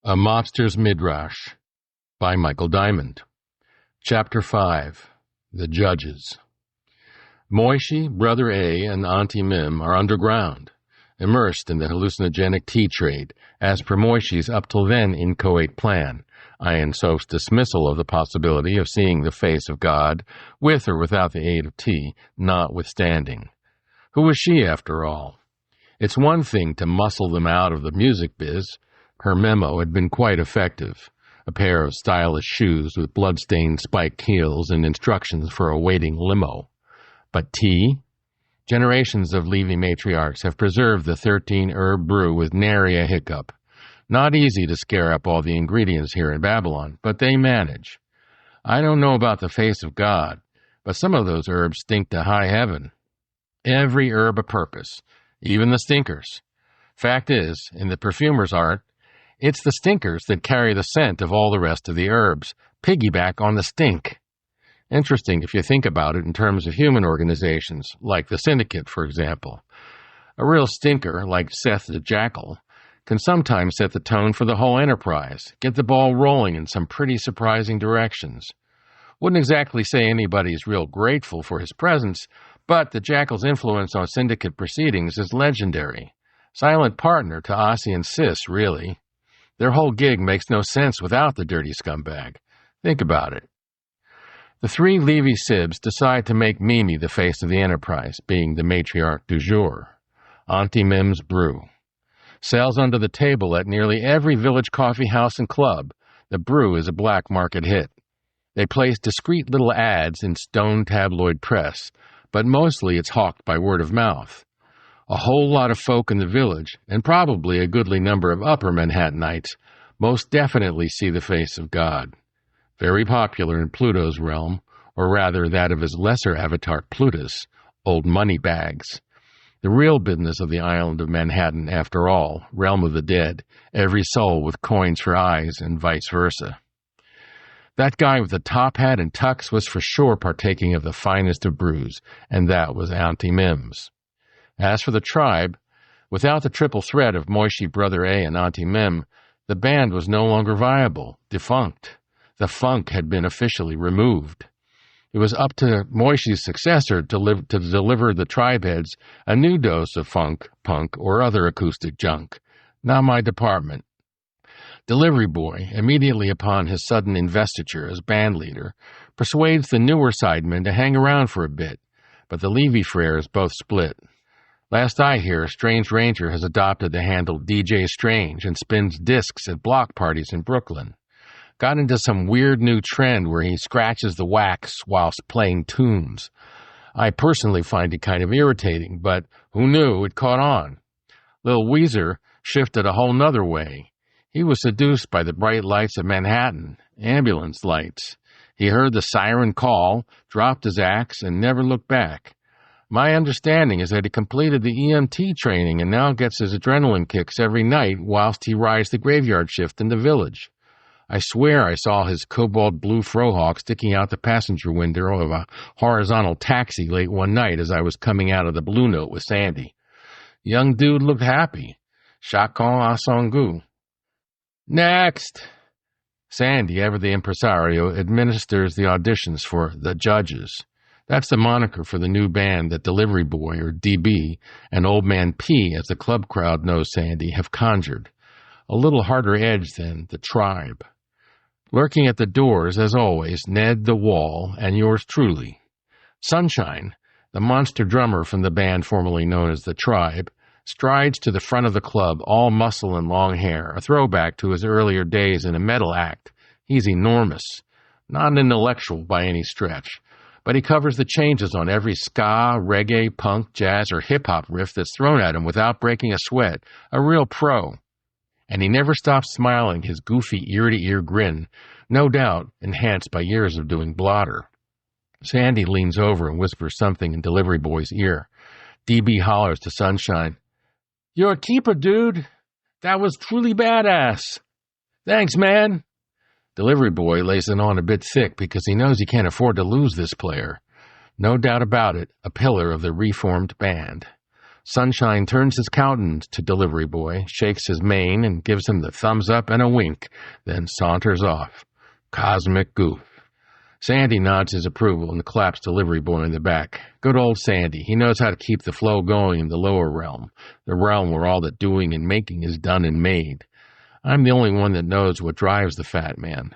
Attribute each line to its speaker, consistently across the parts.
Speaker 1: A Mobster's Midrash by Michael Diamond. Chapter 5. The Judges. Moishie, Brother A, and Auntie Mim are underground, immersed in the hallucinogenic tea trade, as per Moishie's up till then inchoate plan, Ian Soph's dismissal of the possibility of seeing the face of God, with or without the aid of tea, notwithstanding. Who was she, after all? It's one thing to muscle them out of the music biz. Her memo had been quite effective. A pair of stylish shoes with blood-stained spiked heels and instructions for a waiting limo. But tea? Generations of Levy matriarchs have preserved the 13-herb brew with nary a hiccup. Not easy to scare up all the ingredients here in Babylon, but they manage. I don't know about the face of God, but some of those herbs stink to high heaven. Every herb a purpose, even the stinkers. Fact is, in the perfumer's art, it's the stinkers that carry the scent of all the rest of the herbs, piggyback on the stink. Interesting if you think about it in terms of human organizations, like the syndicate, for example. A real stinker, like Seth the Jackal, can sometimes set the tone for the whole enterprise, get the ball rolling in some pretty surprising directions. Wouldn't exactly say anybody's real grateful for his presence, but the Jackal's influence on syndicate proceedings is legendary. Silent partner to Ossie and Sis, really. Their whole gig makes no sense without the dirty scumbag. Think about it. The three Levy sibs decide to make Mimi the face of the enterprise, being the matriarch du jour. Auntie Mim's brew. Sells under the table at nearly every village coffee house and club. The brew is a black market hit. They place discreet little ads in stone tabloid press, but mostly it's hawked by word of mouth. A whole lot of folk in the village, and probably a goodly number of upper Manhattanites, most definitely see the face of God. Very popular in Pluto's realm, or rather that of his lesser avatar Plutus, old money bags. The real business of the island of Manhattan, after all, realm of the dead, every soul with coins for eyes, and vice versa. That guy with the top hat and tux was for sure partaking of the finest of brews, and that was Auntie Mim's. As for the tribe, without the triple threat of Moishie, Brother A, and Auntie Mim, the band was no longer viable, defunct. The funk had been officially removed. It was up to Moishie's successor to deliver the tribe heads a new dose of funk, punk, or other acoustic junk. Not my department. Delivery Boy, immediately upon his sudden investiture as band leader, persuades the newer sidemen to hang around for a bit, but the Levy Frares both split. Last I hear, Strange Ranger has adopted the handle DJ Strange and spins discs at block parties in Brooklyn. Got into some weird new trend where he scratches the wax whilst playing tunes. I personally find it kind of irritating, but who knew it caught on? Lil Weezer shifted a whole nother way. He was seduced by the bright lights of Manhattan, ambulance lights. He heard the siren call, dropped his axe, and never looked back. My understanding is that he completed the EMT training and now gets his adrenaline kicks every night whilst he rides the graveyard shift in the village. I swear I saw his cobalt blue frohawk sticking out the passenger window of a horizontal taxi late one night as I was coming out of the Blue Note with Sandy. Young dude looked happy. Chacun a son goût. Next! Sandy, ever the impresario, administers the auditions for The Judges. That's the moniker for the new band that Delivery Boy, or DB, and Old Man P, as the club crowd knows Sandy, have conjured. A little harder edge than The Tribe. Lurking at the doors, as always, Ned the Wall, and yours truly. Sunshine, the monster drummer from the band formerly known as The Tribe, strides to the front of the club, all muscle and long hair, a throwback to his earlier days in a metal act. He's enormous. Not an intellectual by any stretch, but he covers the changes on every ska, reggae, punk, jazz, or hip-hop riff that's thrown at him without breaking a sweat. A real pro. And he never stops smiling, his goofy ear-to-ear grin, no doubt enhanced by years of doing blotter. Sandy leans over and whispers something in Delivery Boy's ear. DB hollers to Sunshine, "You're a keeper, dude. That was truly badass." "Thanks, man." Delivery Boy lays it on a bit thick because he knows he can't afford to lose this player. No doubt about it, a pillar of the reformed band. Sunshine turns his countenance to delivery boy, shakes his mane, and gives him the thumbs up and a wink, then saunters off. Cosmic goof. Sandy nods his approval and claps delivery boy in the back. Good old Sandy. He knows how to keep the flow going in the lower realm, the realm where all the doing and making is done and made. I'm the only one that knows what drives the fat man.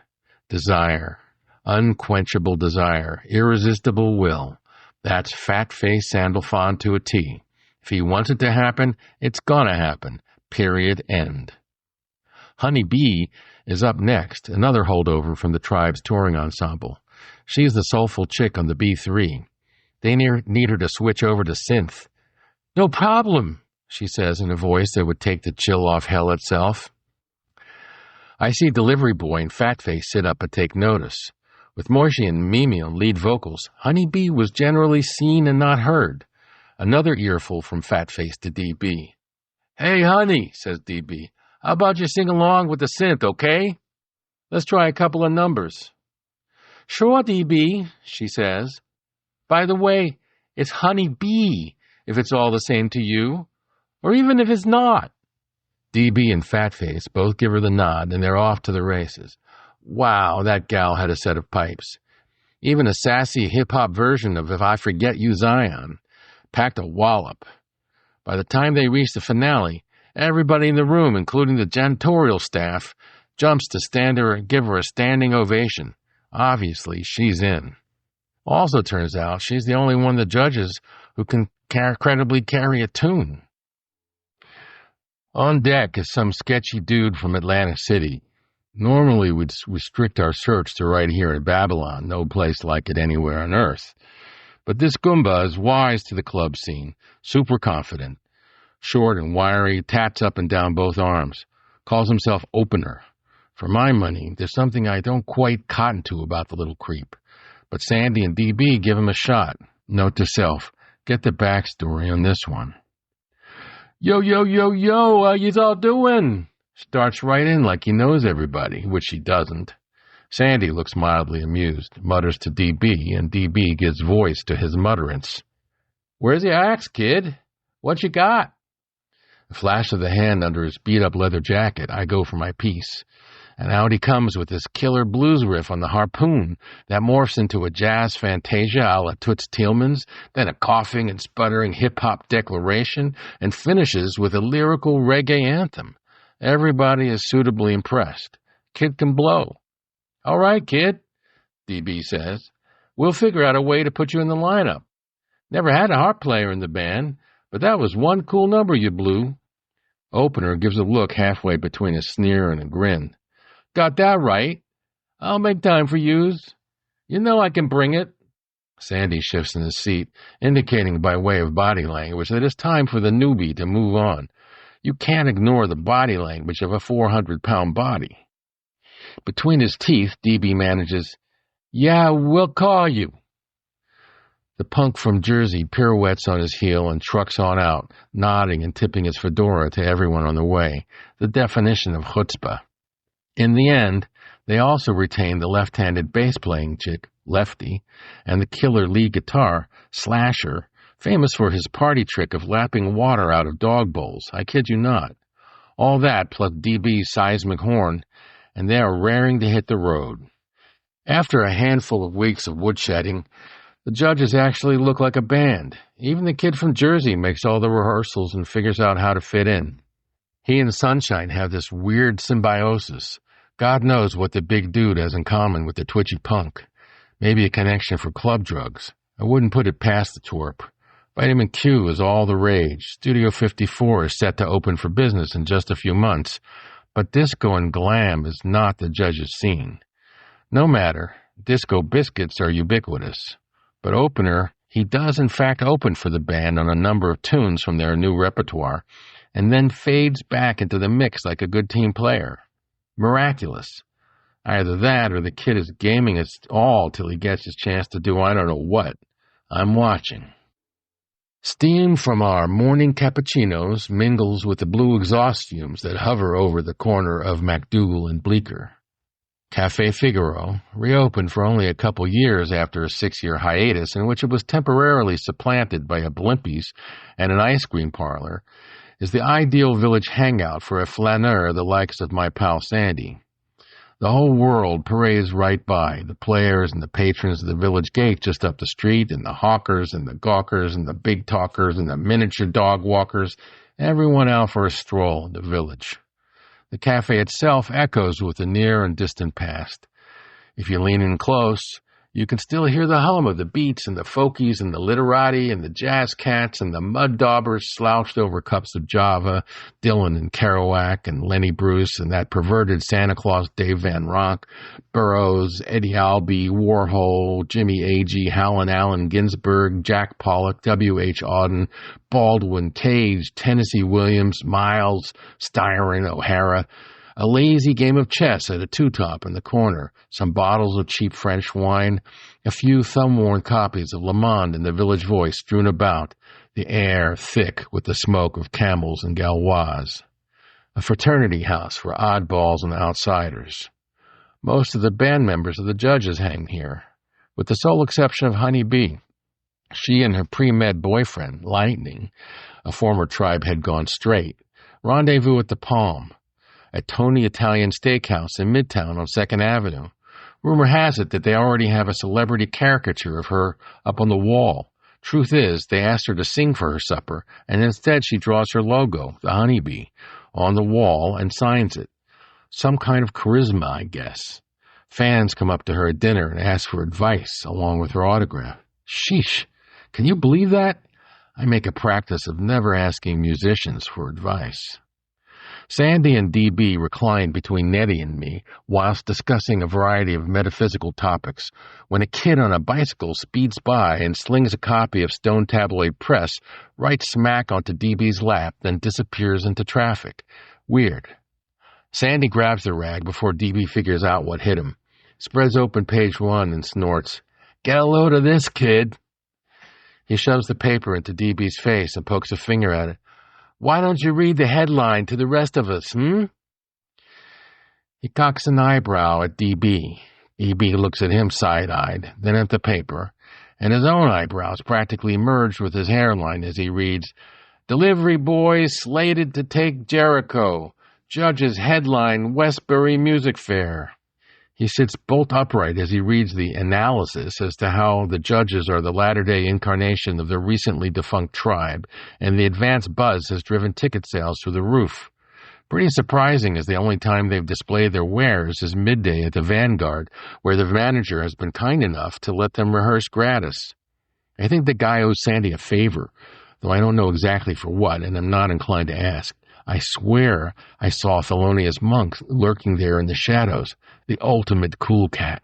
Speaker 1: Desire. Unquenchable desire. Irresistible will. That's fat-faced Sandalphon to a T. If he wants it to happen, it's gonna happen. Period. End. Honey Bee is up next, another holdover from the tribe's touring ensemble. She's the soulful chick on the B3. They need her to switch over to synth. No problem, she says in a voice that would take the chill off hell itself. I see delivery boy and Fatface sit up and take notice. With Moishie and Mimi on lead vocals, Honey Bee was generally seen and not heard. Another earful from Fatface to DB. Hey, honey, says DB. How about you sing along with the synth, okay? Let's try a couple of numbers. Sure, DB, she says. By the way, it's Honey Bee, if it's all the same to you, or even if it's not. DB and Fatface both give her the nod, and they're off to the races. Wow, that gal had a set of pipes. Even a sassy hip-hop version of If I Forget You, Zion. Packed a wallop. By the time they reach the finale, everybody in the room, including the janitorial staff, jumps to stand her and give her a standing ovation. Obviously, she's in. Also turns out she's the only one of the judges who can credibly carry a tune. On deck is some sketchy dude from Atlantic City. Normally, we'd restrict our search to right here in Babylon, no place like it anywhere on Earth. But this Goomba is wise to the club scene, super confident. Short and wiry, tats up and down both arms. Calls himself Opener. For my money, there's something I don't quite cotton to about the little creep. But Sandy and DB give him a shot. Note to self, get the backstory on this one. Yo, yo, yo, yo, how you all doing? Starts right in like he knows everybody, which he doesn't. Sandy looks mildly amused, mutters to DB, and DB gives voice to his mutterance. Where's your axe, kid? What you got? A flash of the hand under his beat-up leather jacket, I go for my piece. And out he comes with this killer blues riff on the harpoon that morphs into a jazz fantasia a la Toots Thielemans, then a coughing and sputtering hip-hop declaration, and finishes with a lyrical reggae anthem. Everybody is suitably impressed. Kid can blow. All right, kid, DB says. We'll figure out a way to put you in the lineup. Never had a harp player in the band, but that was one cool number you blew. Opener gives a look halfway between a sneer and a grin. Got that right. I'll make time for yous. You know I can bring it. Sandy shifts in his seat, indicating by way of body language that it's time for the newbie to move on. You can't ignore the body language of a 400-pound body. Between his teeth, DB manages, Yeah, we'll call you. The punk from Jersey pirouettes on his heel and trucks on out, nodding and tipping his fedora to everyone on the way, the definition of chutzpah. In the end, they also retain the left-handed bass-playing chick, Lefty, and the killer lead guitar, Slasher, famous for his party trick of lapping water out of dog bowls. I kid you not. All that plus DB's seismic horn, and they are raring to hit the road. After a handful of weeks of woodshedding, the judges actually look like a band. Even the kid from Jersey makes all the rehearsals and figures out how to fit in. He and Sunshine have this weird symbiosis. God knows what the big dude has in common with the twitchy punk. Maybe a connection for club drugs. I wouldn't put it past the twerp. Vitamin Q is all the rage. Studio 54 is set to open for business in just a few months. But disco and glam is not the judge's scene. No matter, disco biscuits are ubiquitous. But Opener, he does in fact open for the band on a number of tunes from their new repertoire, and then fades back into the mix like a good team player. Miraculous. Either that or the kid is gaming it all till he gets his chance to do I don't know what. I'm watching. Steam from our morning cappuccinos mingles with the blue exhaust fumes that hover over the corner of MacDougal and Bleecker. Café Figaro, reopened for only a couple years after a 6-year hiatus in which it was temporarily supplanted by a Blimpies and an ice cream parlor, is the ideal village hangout for a flaneur the likes of my pal Sandy. The whole world parades right by, the players and the patrons of the village gate just up the street, and the hawkers and the gawkers and the big talkers and the miniature dog walkers, everyone out for a stroll in the village. The cafe itself echoes with the near and distant past. If you lean in close, you can still hear the hum of the beats and the folkies and the literati and the jazz cats and the mud daubers slouched over cups of Java, Dylan and Kerouac and Lenny Bruce and that perverted Santa Claus Dave Van Ronk, Burroughs, Eddie Albee, Warhol, Jimmy Agee, Helen Allen Ginsberg, Jack Pollock, W.H. Auden, Baldwin, Tage, Tennessee Williams, Miles, Styron, O'Hara, a lazy game of chess at a two-top in the corner, some bottles of cheap French wine, a few thumb-worn copies of Le Monde and the Village Voice strewn about, the air thick with the smoke of Camels and Gauloises. A fraternity house for oddballs and outsiders. Most of the band members of the Judges hang here, with the sole exception of Honey Bee. She and her pre-med boyfriend, Lightning, a former tribe head gone straight, rendezvous at the Palm, at Tony Italian Steakhouse in Midtown on 2nd Avenue. Rumor has it that they already have a celebrity caricature of her up on the wall. Truth is, they asked her to sing for her supper, and instead she draws her logo, the honeybee, on the wall and signs it. Some kind of charisma, I guess. Fans come up to her at dinner and ask for advice, along with her autograph. Sheesh! Can you believe that? I make a practice of never asking musicians for advice. Sandy and D.B. reclined between Nettie and me whilst discussing a variety of metaphysical topics when a kid on a bicycle speeds by and slings a copy of Stone Tabloid Press right smack onto D.B.'s lap, then disappears into traffic. Weird. Sandy grabs the rag before D.B. figures out what hit him, spreads open page 1 and snorts, "Get a load of this, kid." He shoves the paper into D.B.'s face and pokes a finger at it. "Why don't you read the headline to the rest of us, He cocks an eyebrow at D.B. D.B. looks at him side-eyed, then at the paper, and his own eyebrows practically merged with his hairline as he reads, "Delivery boys slated to take Jericho. Judges headline Westbury Music Fair." He sits bolt upright as he reads the analysis as to how the Judges are the latter-day incarnation of the recently defunct tribe, and the advance buzz has driven ticket sales through the roof. Pretty surprising, as the only time they've displayed their wares is midday at the Vanguard, where the manager has been kind enough to let them rehearse gratis. I think the guy owes Sandy a favor, though I don't know exactly for what, and am not inclined to ask. I swear I saw Thelonious Monk lurking there in the shadows, the ultimate cool cat.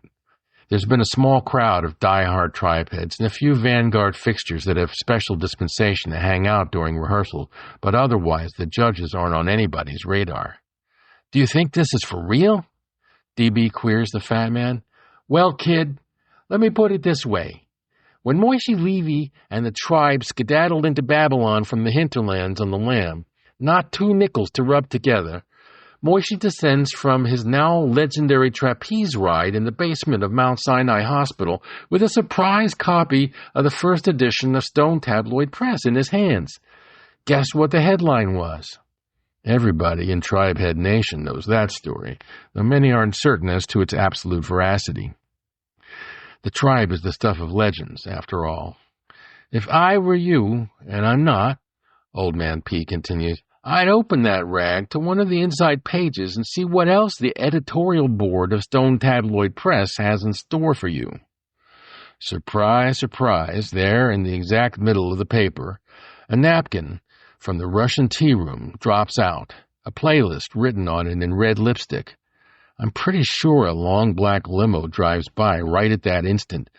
Speaker 1: There's been a small crowd of die-hard tribe heads and a few Vanguard fixtures that have special dispensation to hang out during rehearsal, but otherwise the Judges aren't on anybody's radar. "Do you think this is for real?" D.B. queers the fat man. "Well, kid, let me put it this way. When Moishie Levy and the tribe skedaddled into Babylon from the hinterlands on the lam, not 2 nickels to rub together, Moishie descends from his now legendary trapeze ride in the basement of Mount Sinai Hospital with a surprise copy of the first edition of Stone Tabloid Press in his hands. Guess what the headline was?" Everybody in Tribehead Nation knows that story, though many aren't certain as to its absolute veracity. The tribe is the stuff of legends, after all. "If I were you, and I'm not," Old Man P continues, "I'd open that rag to one of the inside pages and see what else the editorial board of Stone Tabloid Press has in store for you." Surprise, surprise, there in the exact middle of the paper, a napkin from the Russian tea room drops out, a playlist written on it in red lipstick. I'm pretty sure a long black limo drives by right at that instant,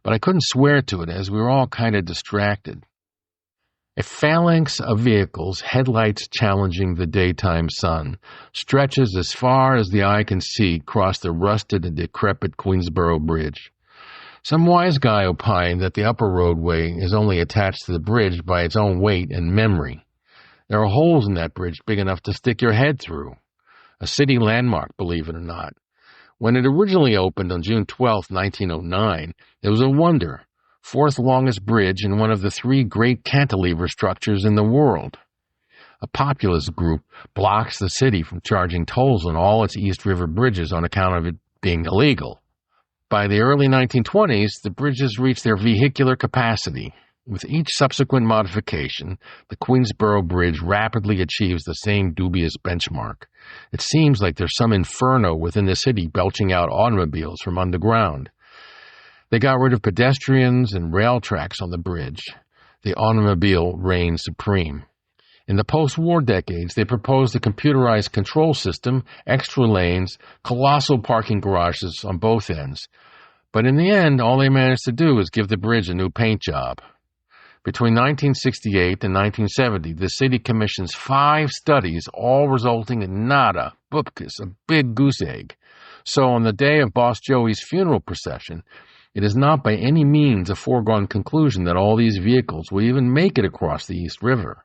Speaker 1: but I couldn't swear to it as we were all kind of distracted. A phalanx of vehicles, headlights challenging the daytime sun, stretches as far as the eye can see across the rusted and decrepit Queensboro Bridge. Some wise guy opined that the upper roadway is only attached to the bridge by its own weight and memory. There are holes in that bridge big enough to stick your head through. A city landmark, believe it or not. When it originally opened on June 12, 1909, it was a wonder, fourth longest bridge in one of the three great cantilever structures in the world. A populist group blocks the city from charging tolls on all its East River bridges on account of it being illegal. By the early 1920s, the bridges reached their vehicular capacity. With each subsequent modification, the Queensboro Bridge rapidly achieves the same dubious benchmark. It seems like there's some inferno within the city belching out automobiles from underground. They got rid of pedestrians and rail tracks on the bridge. The automobile reigned supreme. In the post-war decades, they proposed a computerized control system, extra lanes, colossal parking garages on both ends. But in the end, all they managed to do was give the bridge a new paint job. Between 1968 and 1970, the city commissions 5 studies, all resulting in nada, bupkis, a big goose egg. So on the day of Boss Joey's funeral procession, it is not by any means a foregone conclusion that all these vehicles will even make it across the East River.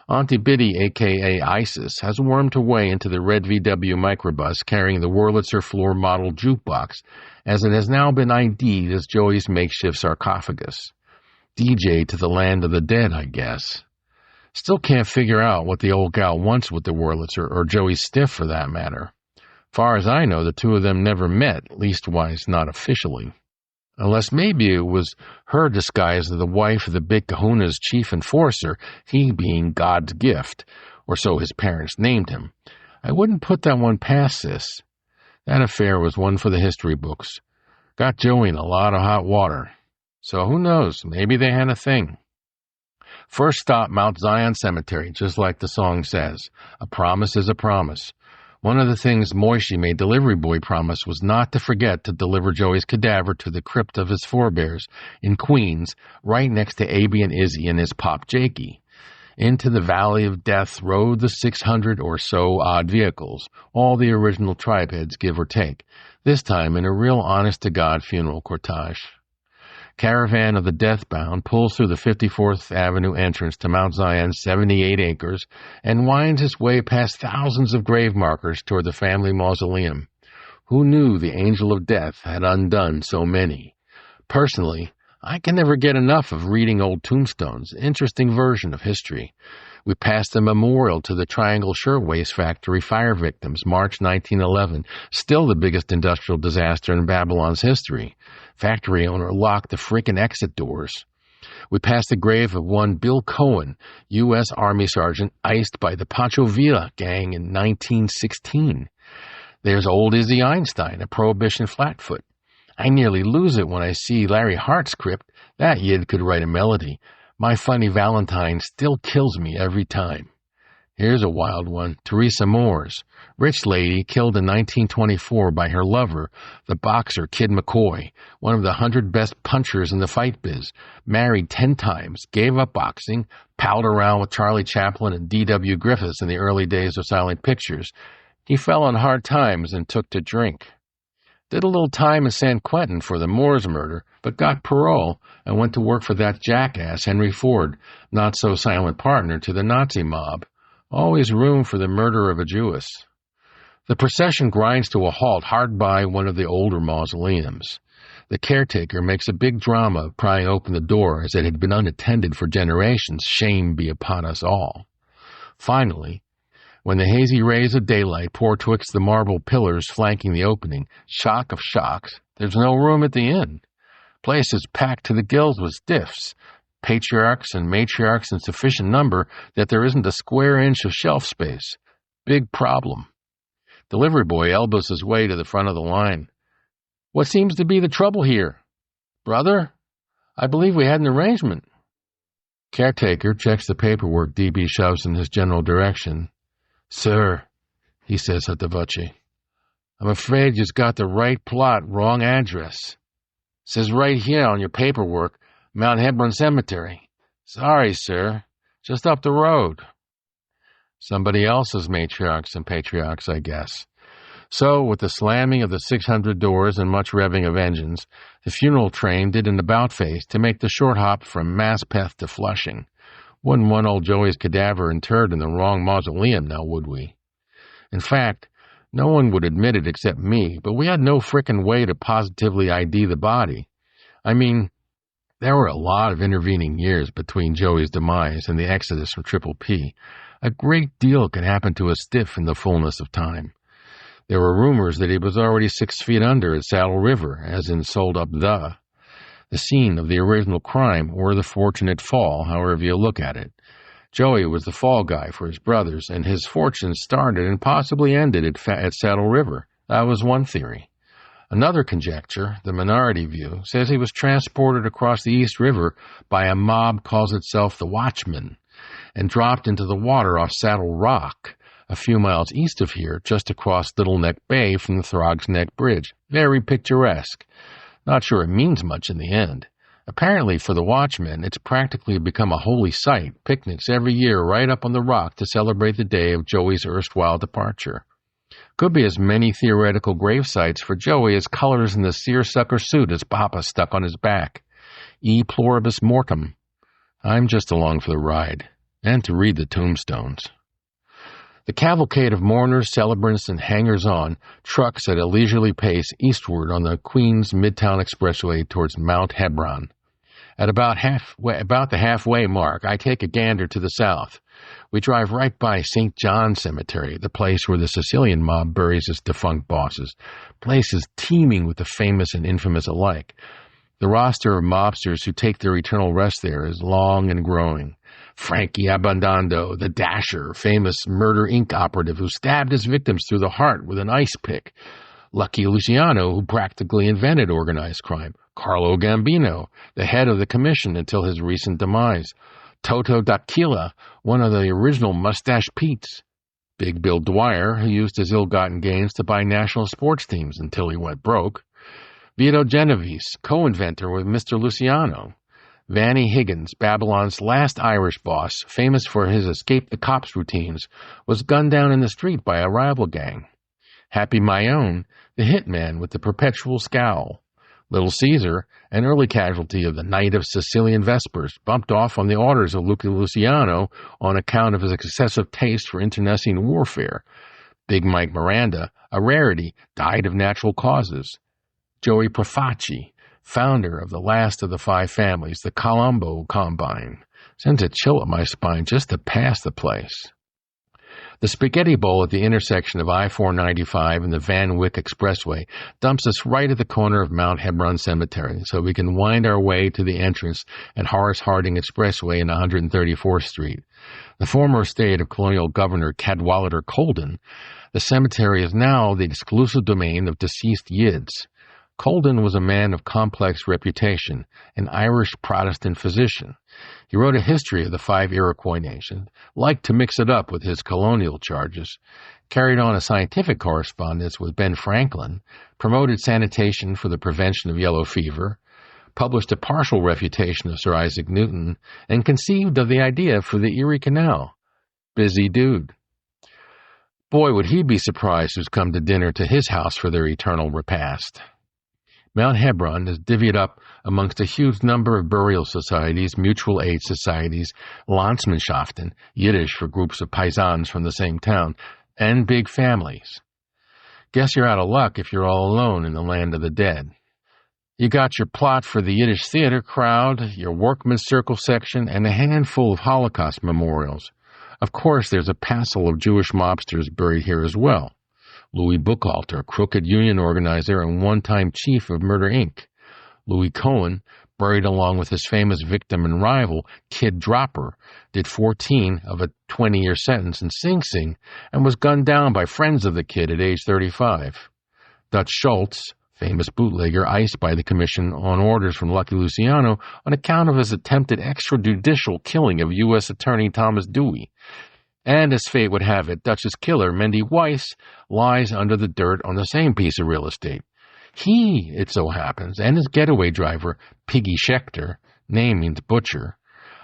Speaker 1: Auntie Biddy, a.k.a. Isis, has wormed her way into the red VW microbus carrying the Wurlitzer floor model jukebox, as it has now been ID'd as Joey's makeshift sarcophagus. DJ to the land of the dead, I guess. Still can't figure out what the old gal wants with the Wurlitzer, or Joey's stiff for that matter. Far as I know, the two of them never met, leastwise not officially. Unless maybe it was her disguised as the wife of the Big Kahuna's chief enforcer, he being God's gift, or so his parents named him. I wouldn't put that one past Sis. That affair was one for the history books. Got Joey in a lot of hot water. So who knows, maybe they had a thing. First stop, Mount Zion Cemetery, just like the song says. A promise is a promise. One of the things Moishie made delivery boy promise was not to forget to deliver Joey's cadaver to the crypt of his forebears in Queens, right next to Abie and Izzy and his pop Jakey. Into the valley of death rode the 600 or so odd vehicles, all the original tribe heads give or take, this time in a real honest-to-God funeral cortege. Caravan of the Deathbound pulls through the 54th Avenue entrance to Mount Zion's 78 acres and winds its way past thousands of grave markers toward the family mausoleum. Who knew the Angel of Death had undone so many? Personally, I can never get enough of reading old tombstones, interesting version of history. We passed a memorial to the Triangle Shirtwaist Factory fire victims, March 1911, still the biggest industrial disaster in Babylon's history. Factory owner locked the frickin' exit doors. We passed the grave of one Bill Cohen, U.S. Army Sergeant, iced by the Pancho Villa gang in 1916. There's old Izzy Einstein, a Prohibition flatfoot. I nearly lose it when I see Larry Hart's crypt. That yid could write a melody. My Funny Valentine still kills me every time. Here's a wild one. Teresa Moore's. Rich lady killed in 1924 by her lover, the boxer Kid McCoy, one of the 100 best punchers in the fight biz. Married 10 times, gave up boxing, palled around with Charlie Chaplin and D.W. Griffiths in the early days of silent pictures. He fell on hard times and took to drink. Did a little time in San Quentin for the Moores murder, but got parole and went to work for that jackass Henry Ford, not-so-silent partner to the Nazi mob. Always room for the murder of a Jewess. The procession grinds to a halt hard by one of the older mausoleums. The caretaker makes a big drama of prying open the door as it had been unattended for generations, shame be upon us all. Finally, when the hazy rays of daylight pour twixt the marble pillars flanking the opening, shock of shocks, there's no room at the inn. Place is packed to the gills with stiffs, patriarchs and matriarchs in sufficient number that there isn't a square inch of shelf space. Big problem. Delivery boy elbows his way to the front of the line. What seems to be the trouble here? Brother, I believe we had an arrangement. Caretaker checks the paperwork DB shoves in his general direction. Sir, he says sotto voce, I'm afraid you've got the right plot, wrong address. Says right here on your paperwork, Mount Hebron Cemetery. Sorry, sir. Just up the road. Somebody else's matriarchs and patriarchs, I guess. So, with the slamming of the 600 doors and much revving of engines, the funeral train did an about-face to make the short hop from Maspeth to Flushing. Wouldn't want old Joey's cadaver interred in the wrong mausoleum, now would we? In fact, No one would admit it except me, but we had no frickin' way to positively ID the body. I mean, there were a lot of intervening years between Joey's demise and the exodus from Triple P. A great deal can happen to a stiff in the fullness of time. There were rumors that he was already 6 feet under at Saddle River, as in Sold Up the scene of the original crime, or the fortunate fall, however you look at it. Joey was the fall guy for his brothers, and his fortune started and possibly ended at Saddle River. That was one theory. Another conjecture, the minority view, says he was transported across the East River by a mob calls itself the Watchmen, and dropped into the water off Saddle Rock, a few miles east of here, just across Little Neck Bay from the Throgs Neck Bridge. Very picturesque. Not sure it means much in the end. Apparently, for the Watchmen, it's practically become a holy site, picnics every year right up on the rock to celebrate the day of Joey's erstwhile departure. Could be as many theoretical grave sites for Joey as colors in the seersucker suit his papa stuck on his back. E pluribus mortem. I'm just along for the ride, and to read the tombstones. The cavalcade of mourners, celebrants, and hangers-on trucks at a leisurely pace eastward on the Queens Midtown Expressway towards Mount Hebron. At about the halfway mark, I take a gander to the south. We drive right by St. John's Cemetery, the place where the Sicilian mob buries its defunct bosses. Place is teeming with the famous and infamous alike. The roster of mobsters who take their eternal rest there is long and growing. Frankie Abandando, the Dasher, famous Murder, Inc. operative who stabbed his victims through the heart with an ice pick. Lucky Luciano, who practically invented organized crime. Carlo Gambino, the head of the commission until his recent demise. Toto Daquila, one of the original Mustache Petes. Big Bill Dwyer, who used his ill-gotten gains to buy national sports teams until he went broke. Vito Genovese, co-inventor with Mr. Luciano. Vanny Higgins, Babylon's last Irish boss, famous for his escape-the-cops routines, was gunned down in the street by a rival gang. Happy Mayone, the hitman with the perpetual scowl. Little Caesar, an early casualty of the Night of Sicilian Vespers, bumped off on the orders of Luca Luciano on account of his excessive taste for internecine warfare. Big Mike Miranda, a rarity, died of natural causes. Joey Profaci, founder of the last of the 5 families, the Colombo Combine, sends a chill up my spine just to pass the place. The spaghetti bowl at the intersection of I-495 and the Van Wyck Expressway dumps us right at the corner of Mount Hebron Cemetery, so we can wind our way to the entrance at Horace Harding Expressway in 134th Street. The former estate of colonial governor Cadwallader Colden, the cemetery is now the exclusive domain of deceased Yids. Colden was a man of complex reputation, an Irish Protestant physician. He wrote a history of the 5 Iroquois nations, liked to mix it up with his colonial charges, carried on a scientific correspondence with Ben Franklin, promoted sanitation for the prevention of yellow fever, published a partial refutation of Sir Isaac Newton, and conceived of the idea for the Erie Canal. Busy dude. Boy, would he be surprised who's come to dinner to his house for their eternal repast. Mount Hebron is divvied up amongst a huge number of burial societies, mutual aid societies, Landsmannschaften, Yiddish for groups of paisans from the same town, and big families. Guess you're out of luck if you're all alone in the land of the dead. You got your plot for the Yiddish theater crowd, your workman's circle section, and a handful of Holocaust memorials. Of course, there's a passel of Jewish mobsters buried here as well. Louis Buchalter, crooked union organizer and one-time chief of Murder, Inc. Louis Cohen, buried along with his famous victim and rival, Kid Dropper, did 14 of a 20-year sentence in Sing Sing and was gunned down by friends of the kid at age 35. Dutch Schultz, famous bootlegger, iced by the commission on orders from Lucky Luciano on account of his attempted extrajudicial killing of U.S. Attorney Thomas Dewey. And as fate would have it, Dutch's killer, Mendy Weiss, lies under the dirt on the same piece of real estate. He, it so happens, and his getaway driver, Piggy Schechter, name means butcher,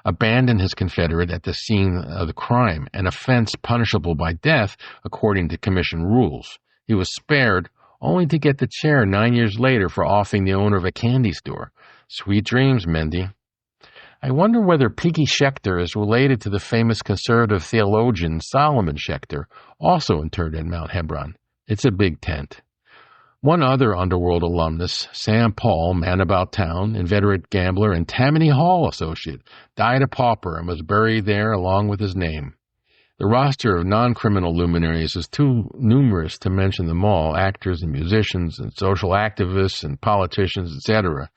Speaker 1: abandoned his confederate at the scene of the crime, an offense punishable by death according to commission rules. He was spared only to get the chair 9 years later for offing the owner of a candy store. Sweet dreams, Mendy. I wonder whether Piggy Schechter is related to the famous conservative theologian Solomon Schechter, also interred in Mount Hebron. It's a big tent. One other Underworld alumnus, Sam Paul, man about town, inveterate gambler, and Tammany Hall associate, died a pauper and was buried there along with his name. The roster of non-criminal luminaries is too numerous to mention them all, actors and musicians and social activists and politicians, etc.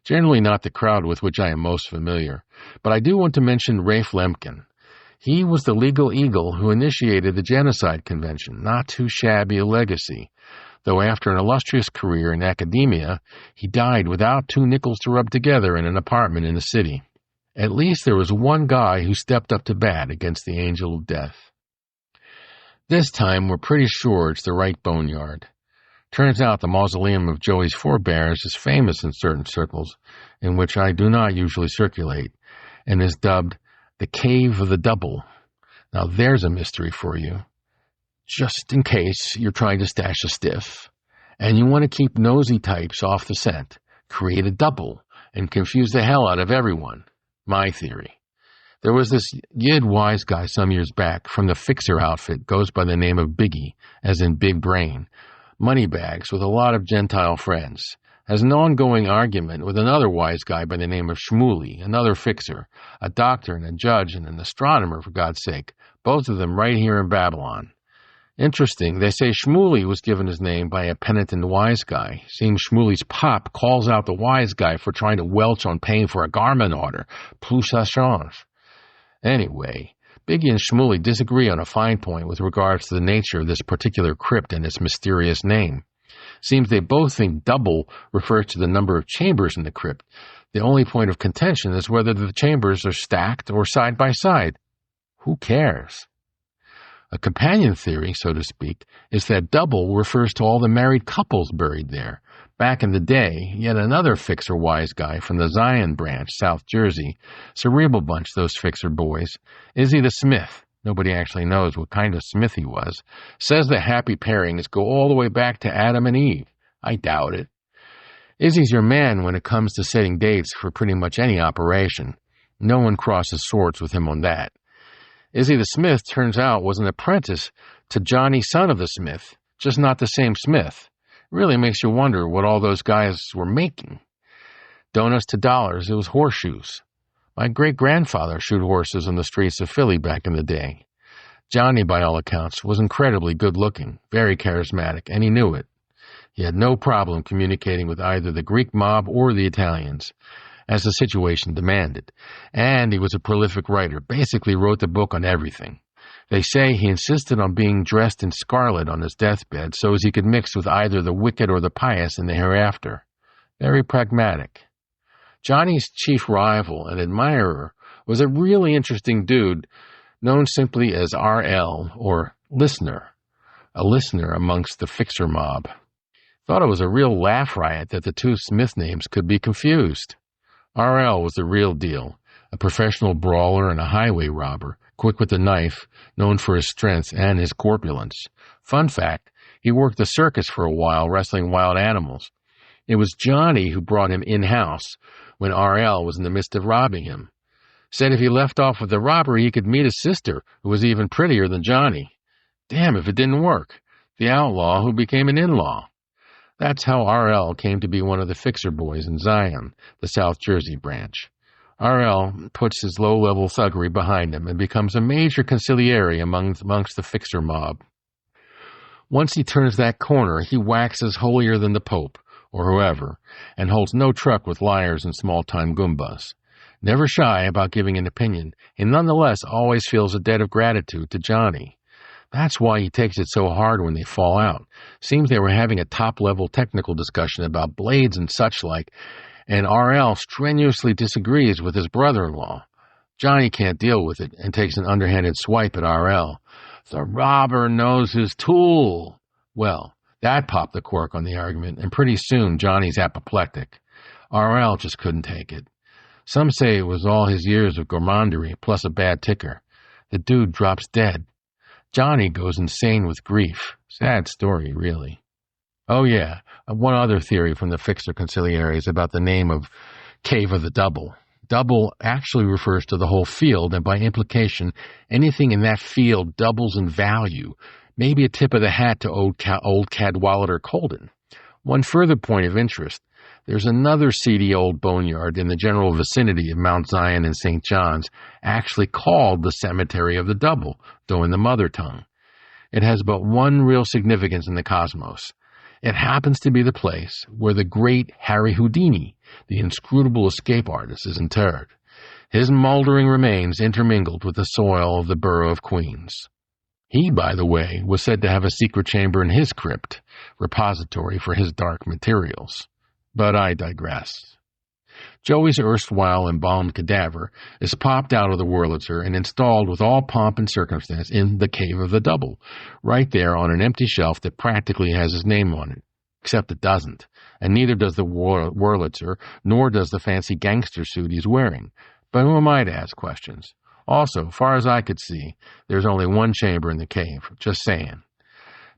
Speaker 1: Generally not the crowd with which I am most familiar, but I do want to mention Rafe Lemkin. He was the legal eagle who initiated the Genocide Convention, not too shabby a legacy, though after an illustrious career in academia, he died without 2 nickels to rub together in an apartment in the city. At least there was one guy who stepped up to bat against the angel of death. This time we're pretty sure it's the Rite boneyard. Turns out the mausoleum of Joey's forebears is famous in certain circles, in which I do not usually circulate, and is dubbed the Cave of the Double. Now there's a mystery for you. Just in case you're trying to stash a stiff, and you want to keep nosy types off the scent, create a double and confuse the hell out of everyone. My theory. There was this Yid wise guy some years back from the Fixer outfit, goes by the name of Biggie, as in Big Brain, moneybags with a lot of Gentile friends, has an ongoing argument with another wise guy by the name of Shmuley, another fixer, a doctor and a judge and an astronomer, for God's sake, both of them right here in Babylon. Interesting, they say Shmuley was given his name by a penitent wise guy. Seems Shmuley's pop calls out the wise guy for trying to welch on paying for a garment order. Plus ça change. Anyway, Biggie and Shmuley disagree on a fine point with regards to the nature of this particular crypt and its mysterious name. Seems they both think double refers to the number of chambers in the crypt. The only point of contention is whether the chambers are stacked or side by side. Who cares? A companion theory, so to speak, is that double refers to all the married couples buried there. Back in the day, yet another fixer wise guy from the Zion branch, South Jersey, cerebral bunch, those fixer boys, Izzy the Smith, nobody actually knows what kind of smith he was, says the happy pairings go all the way back to Adam and Eve. I doubt it. Izzy's your man when it comes to setting dates for pretty much any operation. No one crosses swords with him on that. Izzy the Smith, turns out, was an apprentice to Johnny, son of the Smith, just not the same Smith. Really makes you wonder what all those guys were making. Donuts to dollars, it was horseshoes. My great-grandfather shoot horses on the streets of Philly back in the day. Johnny, by all accounts, was incredibly good-looking, very charismatic, and he knew it. He had no problem communicating with either the Greek mob or the Italians, as the situation demanded. And he was a prolific writer, basically wrote the book on everything. They say he insisted on being dressed in scarlet on his deathbed so as he could mix with either the wicked or the pious in the hereafter. Very pragmatic. Johnny's chief rival and admirer was a really interesting dude known simply as R.L., or Listener, a listener amongst the fixer mob. Thought it was a real laugh riot that the 2 Smith names could be confused. R.L. was the real deal, a professional brawler and a highway robber, quick with the knife, known for his strength and his corpulence. Fun fact, he worked the circus for a while wrestling wild animals. It was Johnny who brought him in-house when R.L. was in the midst of robbing him. Said if he left off with the robbery, he could meet his sister, who was even prettier than Johnny. Damn if it didn't work. The outlaw who became an in-law. That's how R.L. came to be one of the fixer boys in Zion, the South Jersey branch. R.L. puts his low-level thuggery behind him and becomes a major consigliere amongst the fixer mob. Once he turns that corner, he waxes holier than the Pope, or whoever, and holds no truck with liars and small-time Goombas. Never shy about giving an opinion, he nonetheless always feels a debt of gratitude to Johnny. That's why he takes it so hard when they fall out. Seems they were having a top-level technical discussion about blades and such like, and R.L. strenuously disagrees with his brother-in-law. Johnny can't deal with it and takes an underhanded swipe at R.L. The robber knows his tool. Well, that popped the cork on the argument, and pretty soon Johnny's apoplectic. R.L. just couldn't take it. Some say it was all his years of gourmandery plus a bad ticker. The dude drops dead. Johnny goes insane with grief. Sad story, really. Oh, yeah, one other theory from the fixer consigliaries about the name of Cave of the Double. Double actually refers to the whole field, and by implication, anything in that field doubles in value, Maybe a tip of the hat to old Cadwallader Colden. One further point of interest, there's another seedy old boneyard in the general vicinity of Mount Zion and St. John's, actually called the Cemetery of the Double, though in the mother tongue. It has but one real significance in the cosmos. It happens to be the place where the great Harry Houdini, the inscrutable escape artist, is interred. His mouldering remains intermingled with the soil of the borough of Queens. He, by the way, was said to have a secret chamber in his crypt, repository for his dark materials. But I digress. Joey's erstwhile embalmed cadaver is popped out of the Wurlitzer and installed with all pomp and circumstance in the Cave of the Double, right there on an empty shelf that practically has his name on it. Except it doesn't, and neither does the Wurlitzer, nor does the fancy gangster suit he's wearing. But who am I to ask questions? Also, far as I could see, there's only one chamber in the cave. Just saying.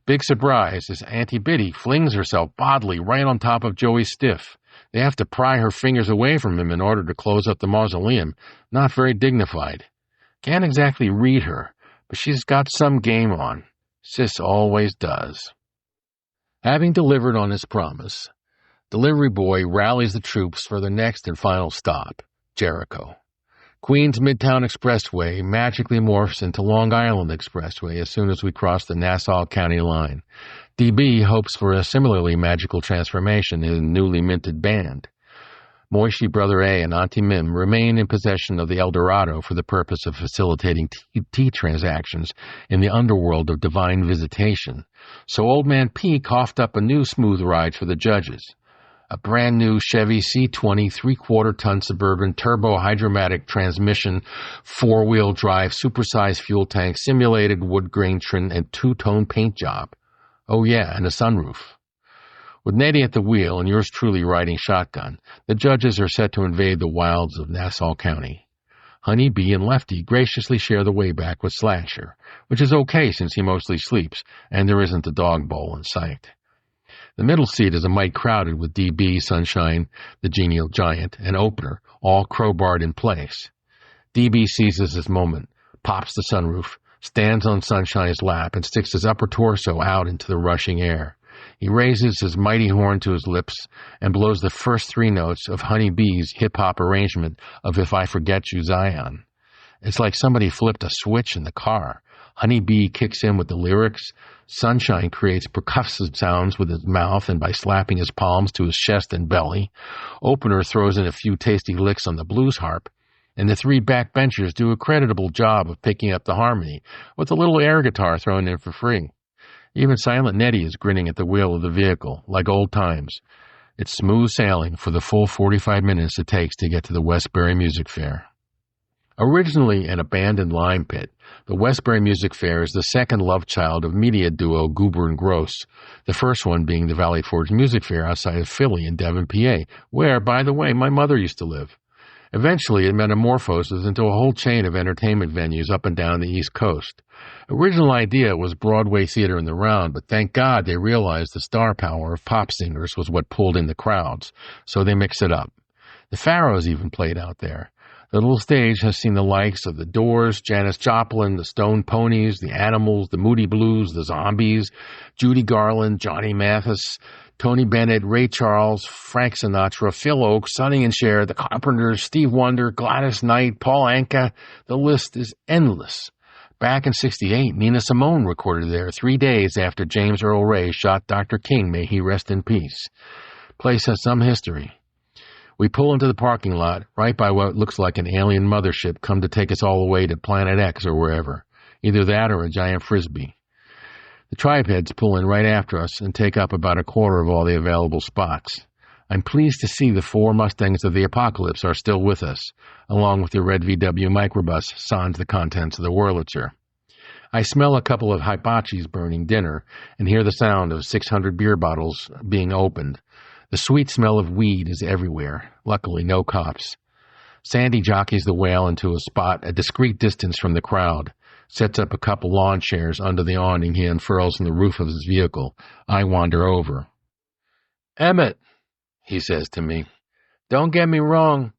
Speaker 1: Big surprise is Auntie Biddy flings herself bodily right on top of Joey's stiff. They have to pry her fingers away from him in order to close up the mausoleum. Not very dignified. Can't exactly read her, but she's got some game on. Sis always does. Having delivered on his promise, delivery boy rallies the troops for their next and final stop, Jericho. Queens Midtown Expressway magically morphs into Long Island Expressway as soon as we cross the Nassau County line. DB hopes for a similarly magical transformation in a newly minted band. Moishie, Brother A, and Auntie Mim remain in possession of the El Dorado for the purpose of facilitating tea transactions in the underworld of divine visitation. So Old Man P coughed up a new smooth ride for the judges. A brand-new Chevy C20 3/4-ton Suburban turbo-hydromatic transmission, four-wheel drive, supersized fuel tank, simulated wood grain trim, and two-tone paint job. Oh yeah, and a sunroof. With Nettie at the wheel and yours truly riding shotgun, the judges are set to invade the wilds of Nassau County. Honey Bee and Lefty graciously share the way back with Slasher, which is okay since he mostly sleeps, and there isn't a dog bowl in sight. The middle seat is a mite crowded with DB, Sunshine, the genial giant, and Opener, all crowbarred in place. DB seizes his moment, pops the sunroof, stands on Sunshine's lap, and sticks his upper torso out into the rushing air. He raises his mighty horn to his lips and blows the first three notes of Honey Bee's hip-hop arrangement of If I Forget You, Zion. It's like somebody flipped a switch in the car. Honey Bee kicks in with the lyrics. Sunshine creates percussive sounds with his mouth and by slapping his palms to his chest and belly. Opener throws in a few tasty licks on the blues harp. And the three backbenchers do a creditable job of picking up the harmony, with a little air guitar thrown in for free. Even Silent Nettie is grinning at the wheel of the vehicle, like old times. It's smooth sailing for the full 45 minutes it takes to get to the Westbury Music Fair. Originally an abandoned lime pit, the Westbury Music Fair is the second love child of media duo Goober and Gross, the first one being the Valley Forge Music Fair outside of Philly in Devon, PA, where, by the way, my mother used to live. Eventually, it metamorphoses into a whole chain of entertainment venues up and down the East Coast. Original idea was Broadway theater in the round, but thank God they realized the star power of pop singers was what pulled in the crowds, so they mix it up. The Pharaohs even played out there. The little stage has seen the likes of the Doors, Janis Joplin, the Stone Ponies, the Animals, the Moody Blues, the Zombies, Judy Garland, Johnny Mathis, Tony Bennett, Ray Charles, Frank Sinatra, Phil Oakes, Sonny and Cher, the Carpenters, Steve Wonder, Gladys Knight, Paul Anka. The list is endless. Back in '68, Nina Simone recorded there 3 days after James Earl Ray shot Dr. King, may he rest in peace. Place has some history. We pull into the parking lot, right by what looks like an alien mothership come to take us all the way to Planet X or wherever. Either that or a giant frisbee. The tribe heads pull in right after us and take up about a quarter of all the available spots. I'm pleased to see the 4 Mustangs of the Apocalypse are still with us, along with the red VW microbus sans the contents of the Wurlitzer. I smell a couple of hibachis burning dinner and hear the sound of 600 beer bottles being opened. The sweet smell of weed is everywhere. Luckily, no cops. Sandy jockeys the whale into a spot a discreet distance from the crowd, sets up a couple lawn chairs under the awning he unfurls on the roof of his vehicle. I wander over. "Emmett," he says to me, "don't get me wrong.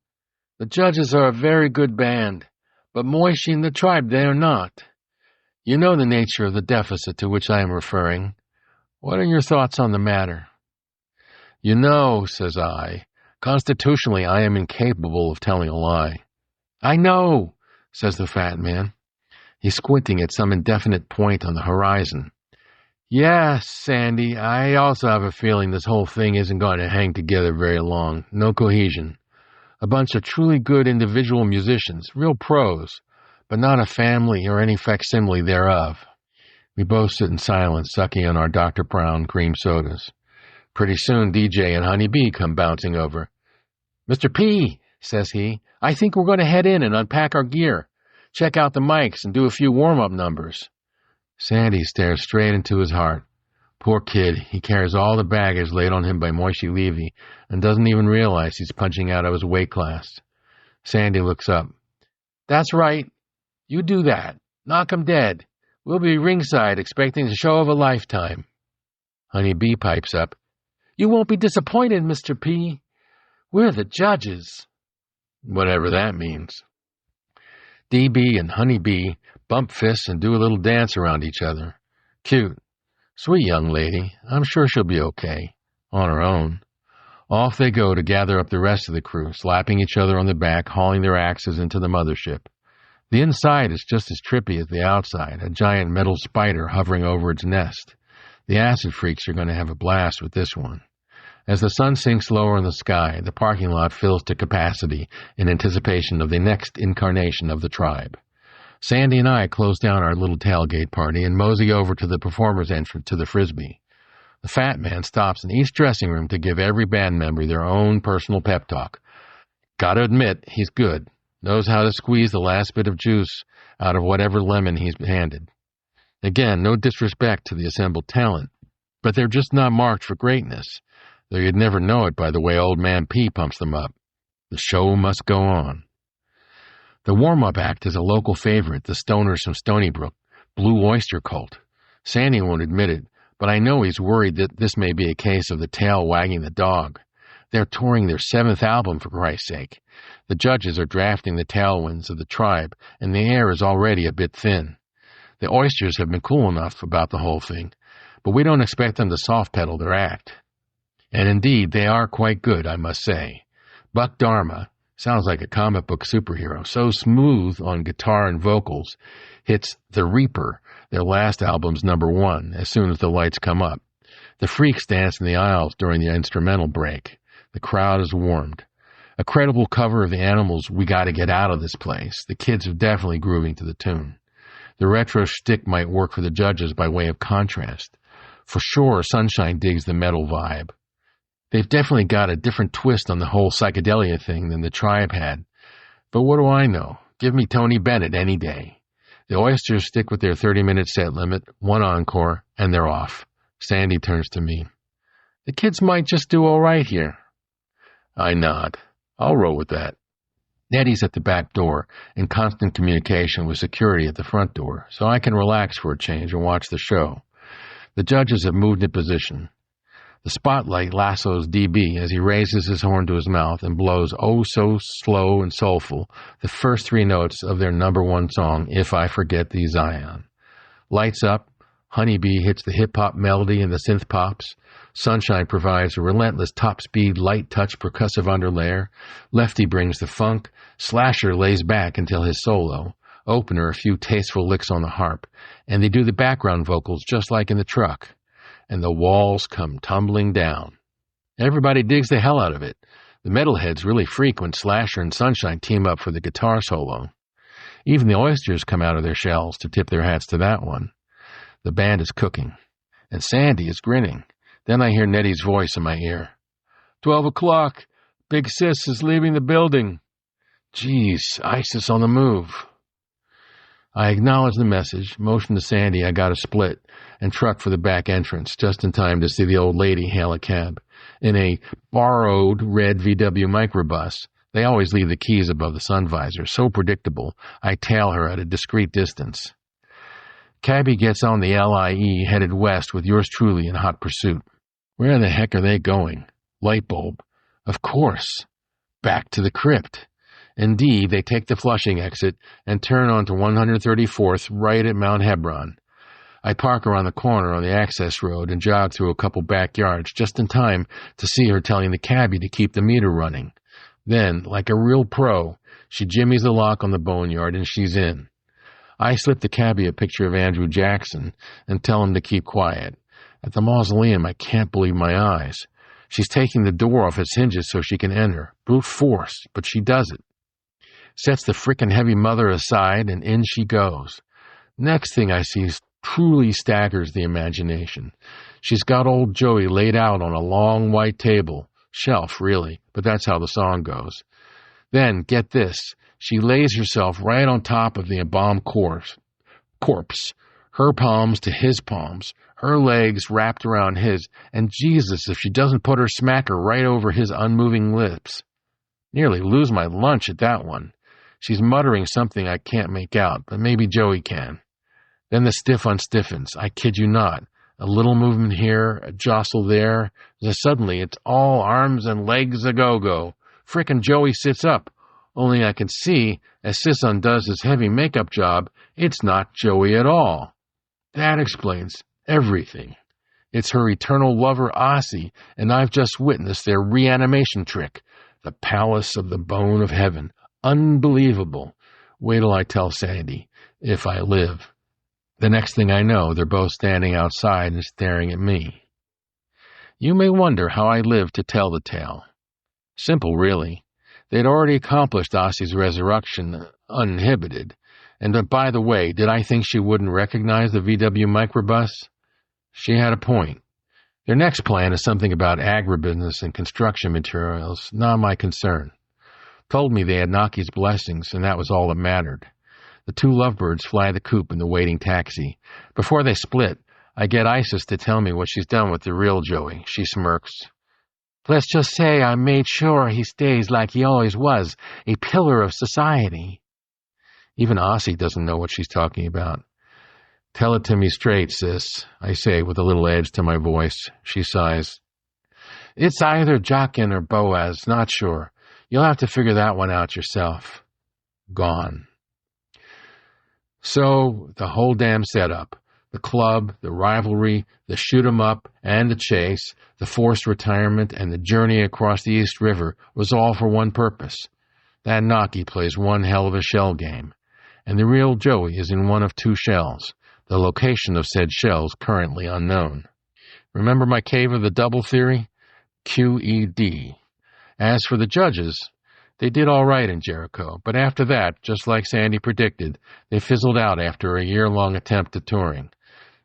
Speaker 1: The Judges are a very good band, but Moishie and the tribe, they are not. You know the nature of the deficit to which I am referring. What are your thoughts on the matter? You know, says I, constitutionally I am incapable of telling a lie. I know, says the fat man. He's squinting at some indefinite point on the horizon. Yes, Sandy, I also have a feeling this whole thing isn't going to hang together very long. No cohesion. A bunch of truly good individual musicians, real pros, but not a family or any facsimile thereof. We both sit in silence, sucking on our Dr. Brown cream sodas. Pretty soon DJ and Honey Bee come bouncing over. Mr. P, says he, I think we're going to head in and unpack our gear. Check out the mics and do a few warm-up numbers. Sandy stares straight into his heart. Poor kid, he carries all the baggage laid on him by Moishie Levy and doesn't even realize he's punching out of his weight class. Sandy looks up. That's right. You do that. Knock 'em dead. We'll be ringside expecting the show of a lifetime. Honey Bee pipes up. You won't be disappointed, Mr. P. We're the judges. Whatever that means. DB and Honey Bee bump fists and do a little dance around each other. Cute. Sweet young lady. I'm sure she'll be okay. On her own. Off they go to gather up the rest of the crew, slapping each other on the back, hauling their axes into the mothership. The inside is just as trippy as the outside, a giant metal spider hovering over its nest. The acid freaks are going to have a blast with this one. As the sun sinks lower in the sky, the parking lot fills to capacity in anticipation of the next incarnation of the tribe. Sandy and I close down our little tailgate party and mosey over to the performer's entrance to the Frisbee. The fat man stops in each dressing room to give every band member their own personal pep talk. Gotta admit, he's good. Knows how to squeeze the last bit of juice out of whatever lemon he's handed. Again, no disrespect to the assembled talent, but they're just not marked for greatness, though you'd never know it by the way Old Man P pumps them up. The show must go on. The warm-up act is a local favorite, the stoners from Stony Brook, Blue Oyster Cult. Sandy won't admit it, but I know he's worried that this may be a case of the tail wagging the dog. They're touring their 7th album, for Christ's sake. The judges are drafting the tailwinds of the tribe, and the air is already a bit thin. The oysters have been cool enough about the whole thing, but we don't expect them to soft-pedal their act. And indeed, they are quite good, I must say. Buck Dharma, sounds like a comic book superhero, so smooth on guitar and vocals, hits The Reaper, their last album's #1, as soon as the lights come up. The freaks dance in the aisles during the instrumental break. The crowd is warmed. A credible cover of the Animals' We Gotta Get Out of This Place. The kids are definitely grooving to the tune. The retro shtick might work for the judges by way of contrast. For sure, Sunshine digs the metal vibe. They've definitely got a different twist on the whole psychedelia thing than the tribe had. But what do I know? Give me Tony Bennett any day. The oysters stick with their 30-minute set limit, one encore, and they're off. Sandy turns to me. The kids might just do all right here. I nod. I'll roll with that. Nettie's at the back door, in constant communication with security at the front door, so I can relax for a change and watch the show. The judges have moved in position. The spotlight lassos DB as he raises his horn to his mouth and blows oh so slow and soulful the first 3 notes of their #1 song, If I Forget Thee Zion. Lights up, Honey Bee hits the hip-hop melody and the synth pops. Sunshine provides a relentless top-speed, light-touch percussive underlayer. Lefty brings the funk. Slasher lays back until his solo. Opener a few tasteful licks on the harp. And they do the background vocals just like in the truck. And the walls come tumbling down. Everybody digs the hell out of it. The metalheads really freak when Slasher and Sunshine team up for the guitar solo. Even the oysters come out of their shells to tip their hats to that one. The band is cooking. And Sandy is grinning. Then I hear Nettie's voice in my ear. 12 o'clock. Big Sis is leaving the building. Geez, ISIS on the move. I acknowledge the message, motion to Sandy I got a split, and truck for the back entrance, just in time to see the old lady hail a cab. In a borrowed red VW microbus, they always leave the keys above the sun visor, so predictable, I tail her at a discreet distance. Cabby gets on the LIE, headed west with yours truly in hot pursuit. Where the heck are they going? Light bulb. Of course. Back to the crypt. Indeed, they take the Flushing exit and turn onto 134th right at Mount Hebron. I park around the corner on the access road and jog through a couple backyards just in time to see her telling the cabbie to keep the meter running. Then, like a real pro, she jimmies the lock on the boneyard and she's in. I slip the cabbie a picture of Andrew Jackson and tell him to keep quiet. At the mausoleum, I can't believe my eyes. She's taking the door off its hinges so she can enter. Brute force, but she does it. Sets the frickin' heavy mother aside, and in she goes. Next thing I see truly staggers the imagination. She's got old Joey laid out on a long white table. Shelf, really, but that's how the song goes. Then, get this, she lays herself right on top of the embalmed corpse. Her palms to his palms, her legs wrapped around his, and Jesus, if she doesn't put her smacker right over his unmoving lips. Nearly lose my lunch at that one. She's muttering something I can't make out, but maybe Joey can. Then the stiff unstiffens, I kid you not. A little movement here, a jostle there. Then suddenly it's all arms and legs a-go-go. Frickin' Joey sits up. Only I can see, as Sis undoes his heavy makeup job, it's not Joey at all. That explains everything. It's her eternal lover, Ossie, and I've just witnessed their reanimation trick. The palace of the bone of heaven. Unbelievable. Wait till I tell Sandy, if I live. The next thing I know, they're both standing outside and staring at me. You may wonder how I lived to tell the tale. Simple, really. They'd already accomplished Ossie's resurrection uninhibited. And by the way, did I think she wouldn't recognize the VW microbus? She had a point. Their next plan is something about agribusiness and construction materials, not my concern. Told me they had Naki's blessings, and that was all that mattered. The two lovebirds fly the coop in the waiting taxi. Before they split, I get Isis to tell me what she's done with the real Joey. She smirks. Let's just say I made sure he stays like he always was, a pillar of society. Even Ossie doesn't know what she's talking about. Tell it to me straight, sis, I say with a little edge to my voice. She sighs. It's either Jachin or Boaz, not sure. You'll have to figure that one out yourself. Gone. So, the whole damn setup, the club, the rivalry, the shoot-'em-up, and the chase, the forced retirement, and the journey across the East River was all for one purpose. That Naki plays one hell of a shell game, and the real Joey is in one of two shells, the location of said shells currently unknown. Remember my cave of the double theory? QED. As for the judges, they did all right in Jericho, but after that, just like Sandy predicted, they fizzled out after a year-long attempt at touring.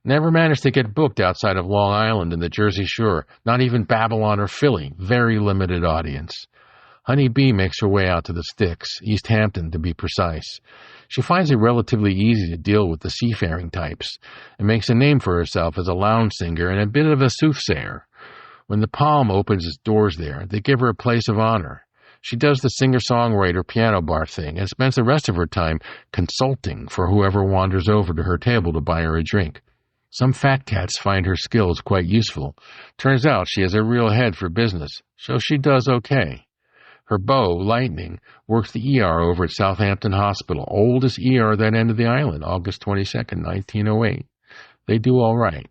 Speaker 1: Never managed to get booked outside of Long Island and the Jersey Shore, not even Babylon or Philly, very limited audience. Honey Bee makes her way out to the sticks, East Hampton to be precise. She finds it relatively easy to deal with the seafaring types, and makes a name for herself as a lounge singer and a bit of a soothsayer. When the Palm opens its doors there, they give her a place of honor. She does the singer-songwriter piano bar thing and spends the rest of her time consulting for whoever wanders over to her table to buy her a drink. Some fat cats find her skills quite useful. Turns out she has a real head for business, so she does okay. Her beau, Lightning, works the ER over at Southampton Hospital, oldest ER that end of the island, August 22nd, 1908. They do all right.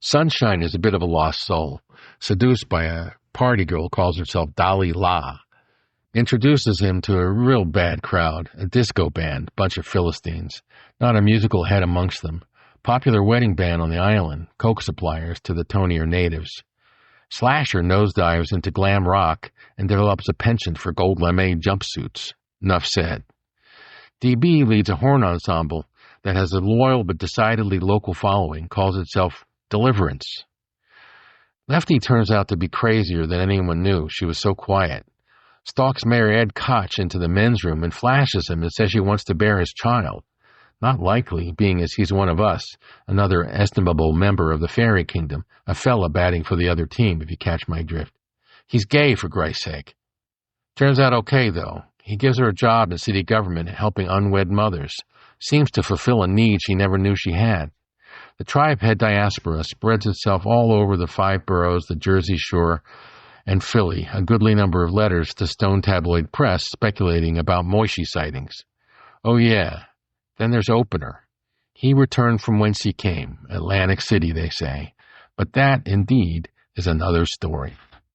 Speaker 1: Sunshine is a bit of a lost soul, seduced by a party girl who calls herself Dalai La. Introduces him to a real bad crowd, a disco band, bunch of Philistines, not a musical head amongst them. Popular wedding band on the island, coke suppliers to the tonier natives. Slasher nosedives into glam rock and develops a penchant for gold lame jumpsuits. Nuff said. DB leads a horn ensemble that has a loyal but decidedly local following, calls itself Deliverance. Lefty turns out to be crazier than anyone knew. She was so quiet. Stalks Mayor Ed Koch into the men's room and flashes him and says she wants to bear his child. Not likely, being as he's one of us, another estimable member of the fairy kingdom, a fella batting for the other team, if you catch my drift. He's gay, for Christ's sake. Turns out okay, though. He gives her a job in city government helping unwed mothers. Seems to fulfill a need she never knew she had. The tribe-head diaspora spreads itself all over the 5 boroughs, the Jersey Shore, And Philly, a goodly number of letters to Stone Tabloid Press speculating about Moishie sightings. Oh yeah, then there's Opener. He returned from whence he came, Atlantic City, they say. But that, indeed, is another story.